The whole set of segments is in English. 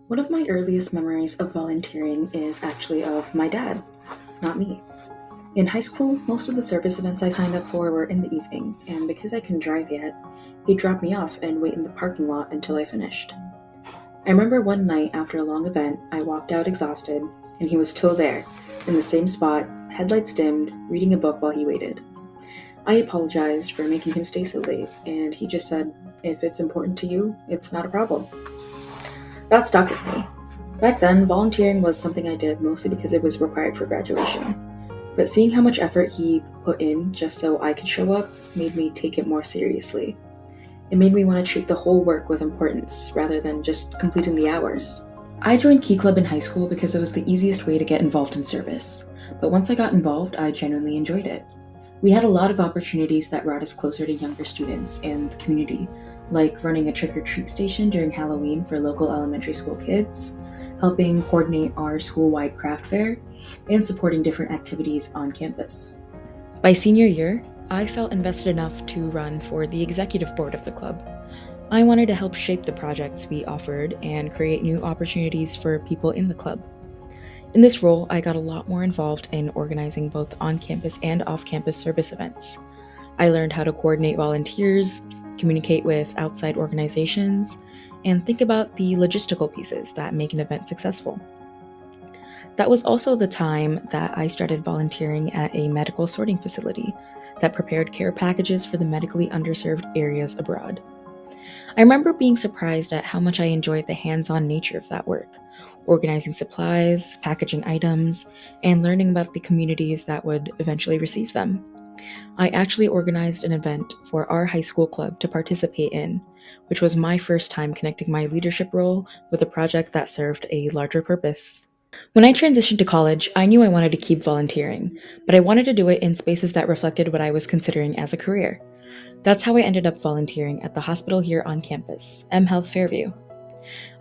One of my earliest memories of volunteering is actually of my dad, not me. In high school, most of the service events I signed up for were in the evenings, and because I couldn't drive yet, he'd drop me off and wait in the parking lot until I finished. I remember one night after a long event, I walked out exhausted, and he was still there, in the same spot, headlights dimmed, reading a book while he waited. I apologized for making him stay so late, and he just said, "If it's important to you, it's not a problem." That stuck with me. Back then, volunteering was something I did mostly because it was required for graduation. But seeing how much effort he put in just so I could show up made me take it more seriously. It made me want to treat the whole work with importance rather than just completing the hours. I joined Key Club in high school because it was the easiest way to get involved in service. But once I got involved, I genuinely enjoyed it. We had a lot of opportunities that brought us closer to younger students and the community, like running a trick-or-treat station during Halloween for local elementary school kids, helping coordinate our school-wide craft fair, and supporting different activities on campus. By senior year, I felt invested enough to run for the executive board of the club. I wanted to help shape the projects we offered and create new opportunities for people in the club. In this role, I got a lot more involved in organizing both on-campus and off-campus service events. I learned how to coordinate volunteers, communicate with outside organizations, and think about the logistical pieces that make an event successful. That was also the time that I started volunteering at a medical sorting facility that prepared care packages for the medically underserved areas abroad. I remember being surprised at how much I enjoyed the hands-on nature of that work, organizing supplies, packaging items, and learning about the communities that would eventually receive them. I actually organized an event for our high school club to participate in, which was my first time connecting my leadership role with a project that served a larger purpose. When I transitioned to college, I knew I wanted to keep volunteering, but I wanted to do it in spaces that reflected what I was considering as a career. That's how I ended up volunteering at the hospital here on campus, M Health Fairview.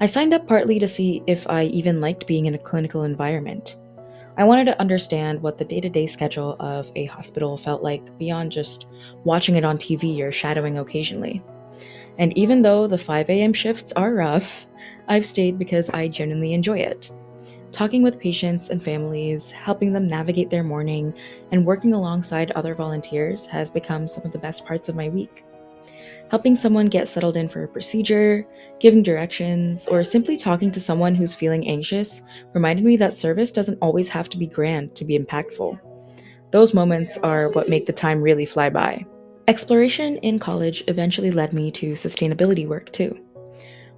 I signed up partly to see if I even liked being in a clinical environment. I wanted to understand what the day-to-day schedule of a hospital felt like beyond just watching it on TV or shadowing occasionally. And even though the 5 a.m. shifts are rough, I've stayed because I genuinely enjoy it. Talking with patients and families, helping them navigate their morning, and working alongside other volunteers has become some of the best parts of my week. Helping someone get settled in for a procedure, giving directions, or simply talking to someone who's feeling anxious reminded me that service doesn't always have to be grand to be impactful. Those moments are what make the time really fly by. Exploration in college eventually led me to sustainability work too.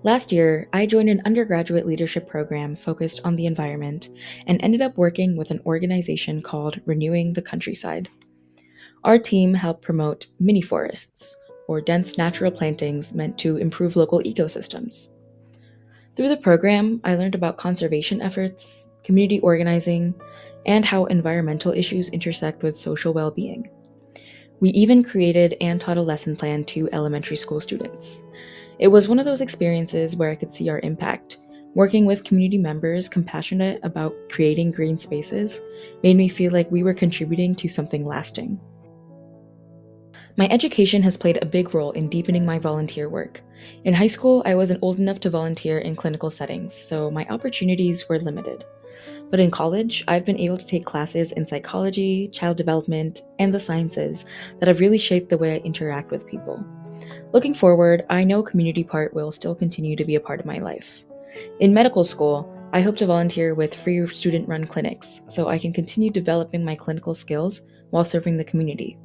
Last year, I joined an undergraduate leadership program focused on the environment and ended up working with an organization called Renewing the Countryside. Our team helped promote mini forests, or dense natural plantings meant to improve local ecosystems. Through the program, I learned about conservation efforts, community organizing, and how environmental issues intersect with social well being. We even created and taught a lesson plan to elementary school students. It was one of those experiences where I could see our impact. Working with community members compassionate about creating green spaces made me feel like we were contributing to something lasting. My education has played a big role in deepening my volunteer work. In high school, I wasn't old enough to volunteer in clinical settings, so my opportunities were limited. But in college, I've been able to take classes in psychology, child development, and the sciences that have really shaped the way I interact with people. Looking forward, I know community part will still continue to be a part of my life. In medical school, I hope to volunteer with free student-run clinics so I can continue developing my clinical skills while serving the community.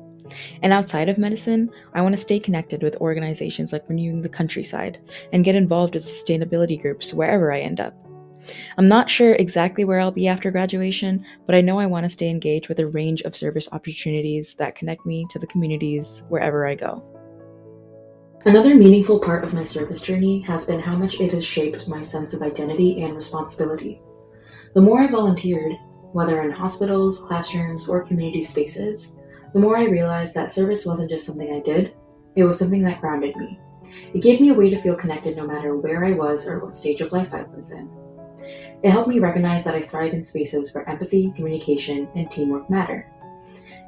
And outside of medicine, I want to stay connected with organizations like Renewing the Countryside and get involved with sustainability groups wherever I end up. I'm not sure exactly where I'll be after graduation, but I know I want to stay engaged with a range of service opportunities that connect me to the communities wherever I go. Another meaningful part of my service journey has been how much it has shaped my sense of identity and responsibility. The more I volunteered, whether in hospitals, classrooms, or community spaces, the more I realized that service wasn't just something I did, it was something that grounded me. It gave me a way to feel connected no matter where I was or what stage of life I was in. It helped me recognize that I thrive in spaces where empathy, communication, and teamwork matter.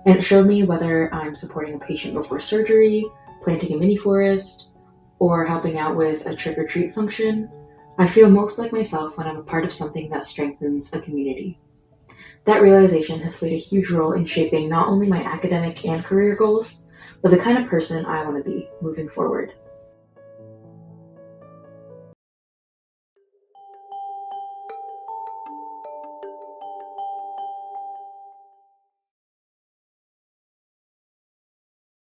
And it showed me whether I'm supporting a patient before surgery, planting a mini forest, or helping out with a trick-or-treat function, I feel most like myself when I'm a part of something that strengthens a community. That realization has played a huge role in shaping not only my academic and career goals, but the kind of person I want to be moving forward.